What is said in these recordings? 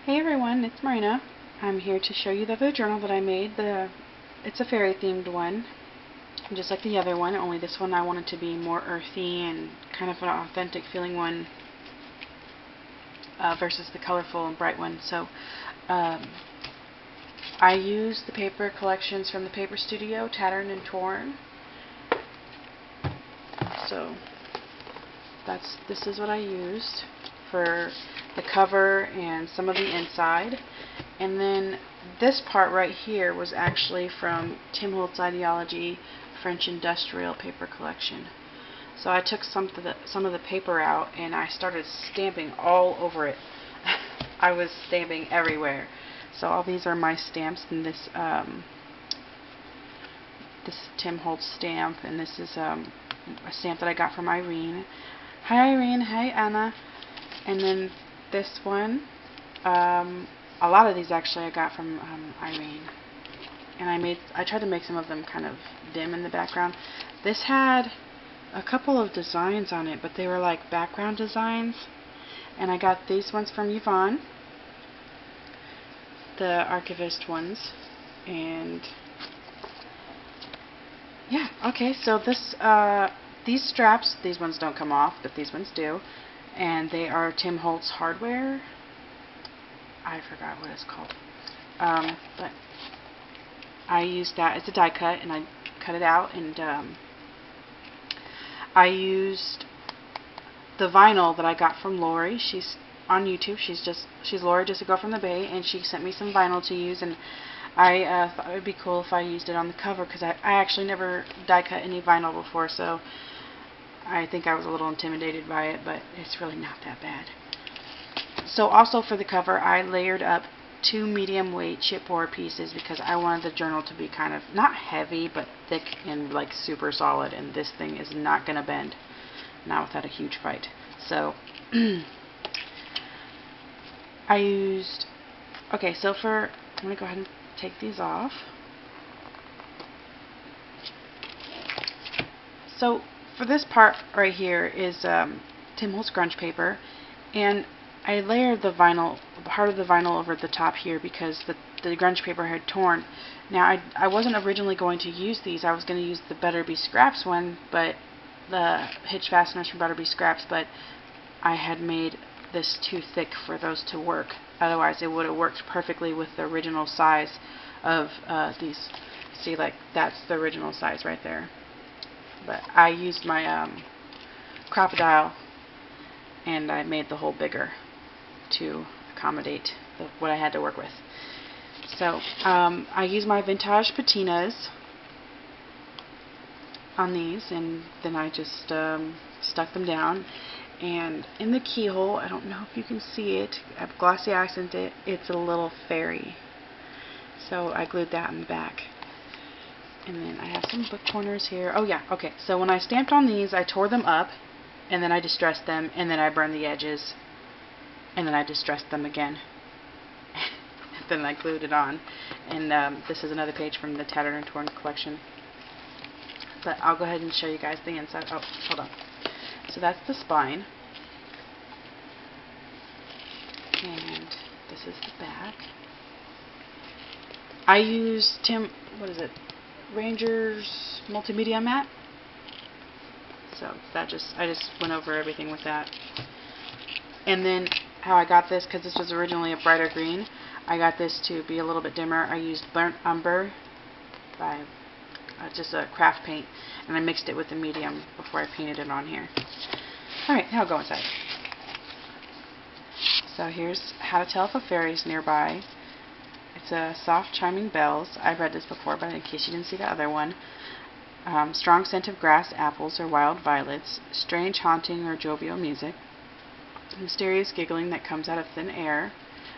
Hey everyone, it's Marina. I'm here to show you the other journal that I made. It's a fairy themed one, just like the other one, only this one I wanted to be more earthy and kind of an authentic feeling one versus the colorful and bright one. So I used the paper collections from the Paper Studio, Tattered and Torn. So this is what I used for the cover and some of the inside. And then this part right here was actually from Holtz Ideology French Industrial Paper Collection. So I took some of the paper out and I started stamping all over it. I was stamping everywhere. So all these are my stamps, and this Holtz stamp, and this is a stamp that I got from Irene. Hi Irene, hi Anna. And then this one, a lot of these actually I got from Irene, and I tried to make some of them kind of dim in the background. This had a couple of designs on it, but they were like background designs, and I got these ones from Yvonne, the archivist ones, and yeah, okay, so these straps, these ones don't come off, but these ones do, and they are Holtz hardware. I forgot what it's called, but I used that. It's a die cut, and I cut it out, and I used the vinyl that I got from Lori. She's on YouTube. She's Lori, just a girl from the Bay, and she sent me some vinyl to use, and I thought it would be cool if I used it on the cover, because I actually never die cut any vinyl before, so I think I was a little intimidated by it, but it's really not that bad. So also for the cover, I layered up 2 medium weight chipboard pieces because I wanted the journal to be kind of not heavy, but thick and like super solid, and this thing is not going to bend, not without a huge fight. So I used, okay, so I'm going to go ahead and take these off. So for this part right here is Holtz grunge paper, and I layered the vinyl, part of the vinyl over the top here because the grunge paper had torn. Now I wasn't originally going to use these. I was going to use the Better Be Scraps one, but the hitch fasteners from Better Be Scraps, but I had made this too thick for those to work. Otherwise it would have worked perfectly with the original size of these. See, like that's the original size right there. But I used my crocodile, and I made the hole bigger to accommodate what I had to work with. So I used my vintage patinas on these, and then I just stuck them down. And in the keyhole, I don't know if you can see it, I've glossy accented it, it's a little fairy. So I glued that in the back. And then I have some book corners here. Oh yeah, okay. So when I stamped on these, I tore them up, and then I distressed them, and then I burned the edges, and then I distressed them again. Then I glued it on. And this is another page from the Tattered and Torn collection. But I'll go ahead and show you guys the inside. Oh, hold on. So that's the spine. And this is the back. I used what is it? Ranger's multimedia mat. So I just went over everything with that. And then how I got this, because this was originally a brighter green, I got this to be a little bit dimmer. I used burnt umber by just a craft paint, and I mixed it with the medium before I painted it on here. Alright, now I'll go inside. So here's How to Tell If a Fairy's Nearby. It's a soft chiming bells. I've read this before, but in case you didn't see the other one. Strong scent of grass, apples, or wild violets. Strange haunting or jovial music. Mysterious giggling that comes out of thin air.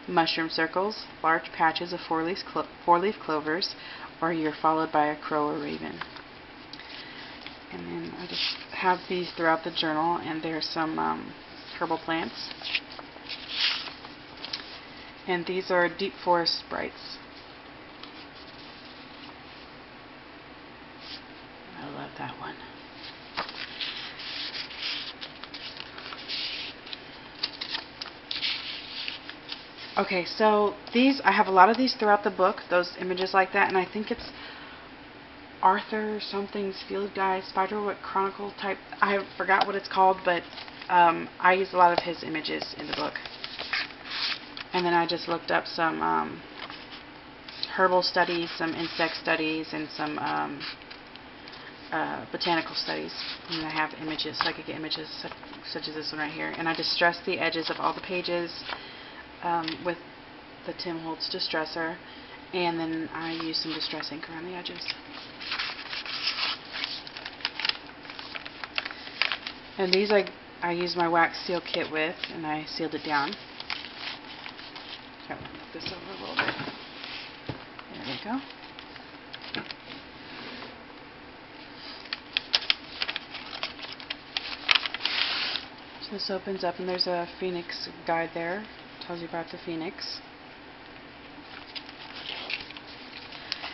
Mushroom circles, large patches of four-leaf clovers, or you're followed by a crow or raven. And then I just have these throughout the journal, and there's some herbal plants. And these are Deep Forest Sprites. I love that one. Okay, so these, I have a lot of these throughout the book, those images like that, and I think it's Arthur something's Field Guide, Spiderwick Chronicle type. I forgot what it's called, but I use a lot of his images in the book. And then I just looked up some herbal studies, some insect studies, and some botanical studies. And I have images, so I could get images such as this one right here. And I distress the edges of all the pages with the Tim Holtz Distresser, and then I use some distress ink around the edges. And these I use my wax seal kit with, and I sealed it down. So, flip this over a little bit. There we go. So this opens up, and there's a phoenix guide there. Tells you about the phoenix.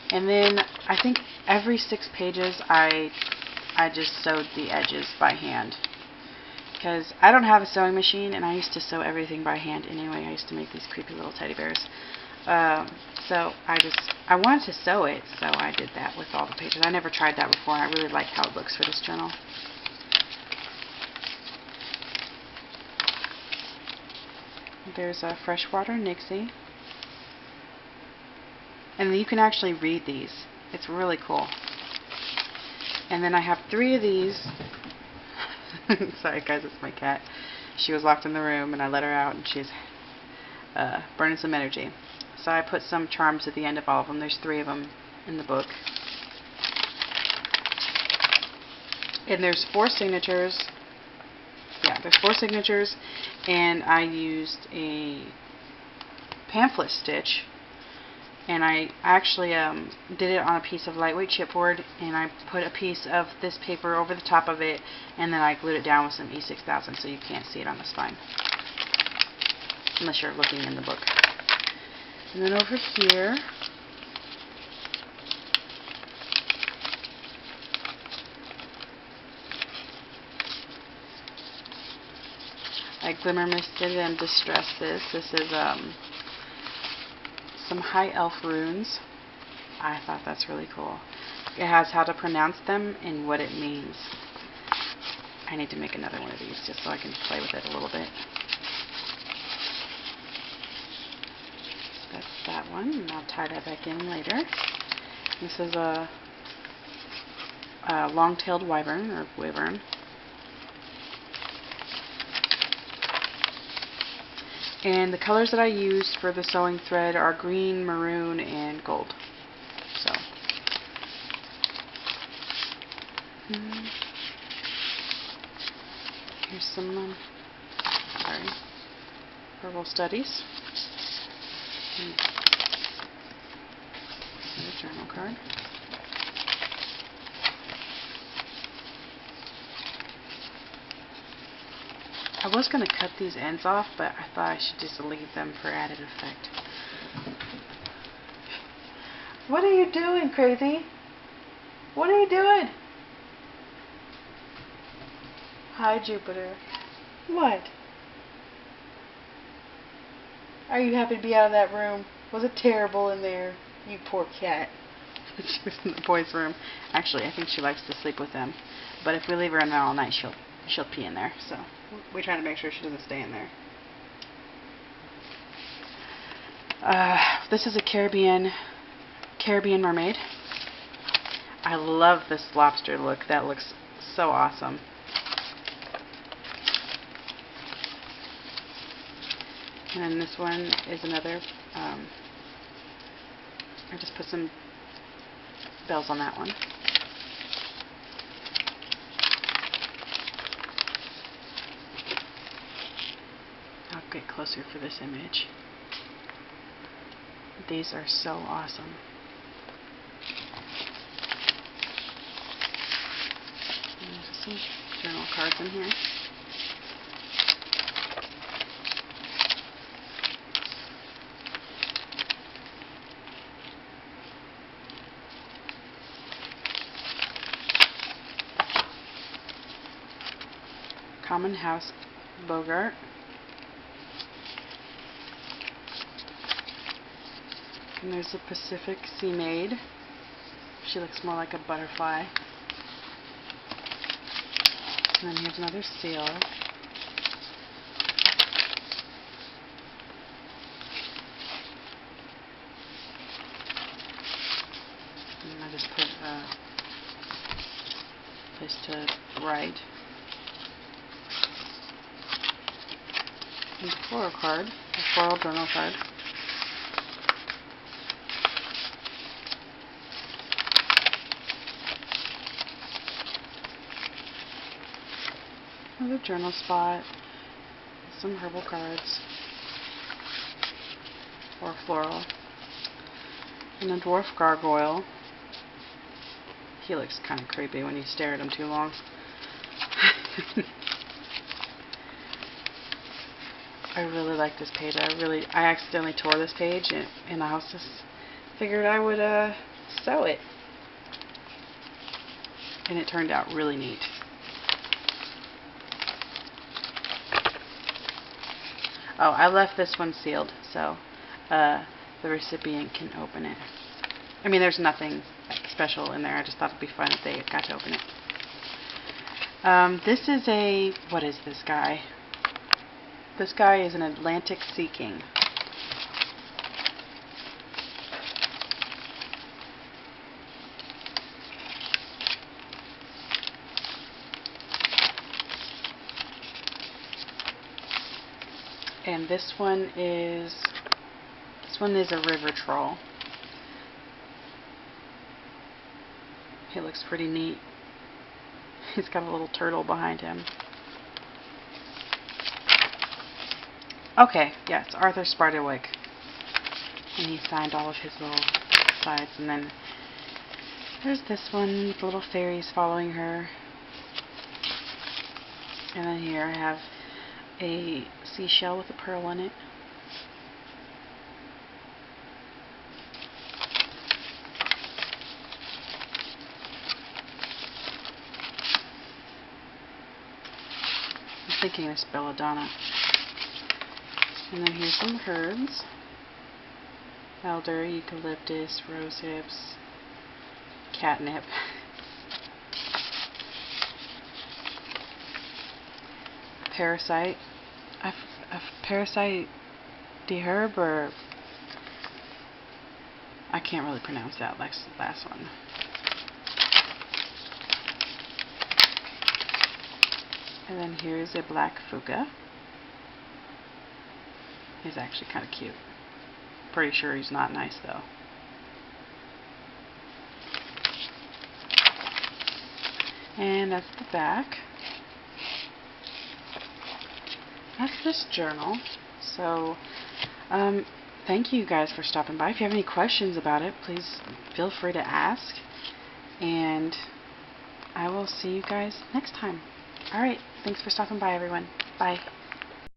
And then I think every 6 pages I just sewed the edges by hand, because I don't have a sewing machine, and I used to sew everything by hand anyway. I used to make these creepy little teddy bears. So I wanted to sew it, so I did that with all the pages. I never tried that before, and I really like how it looks for this journal. There's a freshwater Nixie. And you can actually read these. It's really cool. And then I have 3 of these. Sorry guys, it's my cat. She was locked in the room and I let her out, and she's burning some energy. So I put some charms at the end of all of them. There's 3 of them in the book. And there's 4 signatures. Yeah, there's 4 signatures, and I used a pamphlet stitch, and I actually did it on a piece of lightweight chipboard, and I put a piece of this paper over the top of it, and then I glued it down with some E6000 so you can't see it on the spine, unless you're looking in the book. And then over here, I glimmer misted and distressed this. This is some high elf runes. I thought that's really cool. It has how to pronounce them and what it means. I need to make another one of these just so I can play with it a little bit. That's that one, and I'll tie that back in later. This is a long-tailed wyvern, or wyvern. And the colors that I used for the sewing thread are green, maroon, and gold. So, here's some herbal studies. Another journal card. I was going to cut these ends off, but I thought I should just leave them for added effect. What are you doing, crazy? What are you doing? Hi, Jupiter. What? Are you happy to be out of that room? Was it terrible in there? You poor cat. She was in the boys' room. Actually, I think she likes to sleep with them. But if we leave her in there all night, she'll pee in there. So we try to make sure she doesn't stay in there. This is a Caribbean mermaid. I love this lobster look. That looks so awesome. And then this one is another, I just put some bells on that one. I'll get closer for this image. These are so awesome. There's some journal cards in here. Common House Bogart. And there's a Pacific Sea Maid. She looks more like a butterfly. And then here's another seal. And I just put a place to write. And floral card, a floral journal card. Another journal spot, some herbal cards, or floral, and a dwarf gargoyle. He looks kind of creepy when you stare at him too long. I really like this page. I accidentally tore this page, and I also figured I would sew it, and it turned out really neat. Oh, I left this one sealed, so the recipient can open it. I mean, there's nothing special in there. I just thought it'd be fun if they got to open it. This is a... what is this guy? This guy is an Atlantic Sea King. And this one is a river troll. He looks pretty neat. He's got a little turtle behind him. Okay, yeah, it's Arthur Spiderwick. And he signed all of his little sides. And then there's this one with little fairies following her. And then here I have a seashell with a pearl in it. I'm thinking it's belladonna. And then here's some herbs. Elder, eucalyptus, rose hips, catnip. Parasite. A parasite herb, or I can't really pronounce that last one. And then here's a black fuchsia. He's actually kind of cute. Pretty sure he's not nice though. And that's the back. That's this journal. So, thank you guys for stopping by. If you have any questions about it, please feel free to ask. And I will see you guys next time. Alright, thanks for stopping by, everyone. Bye.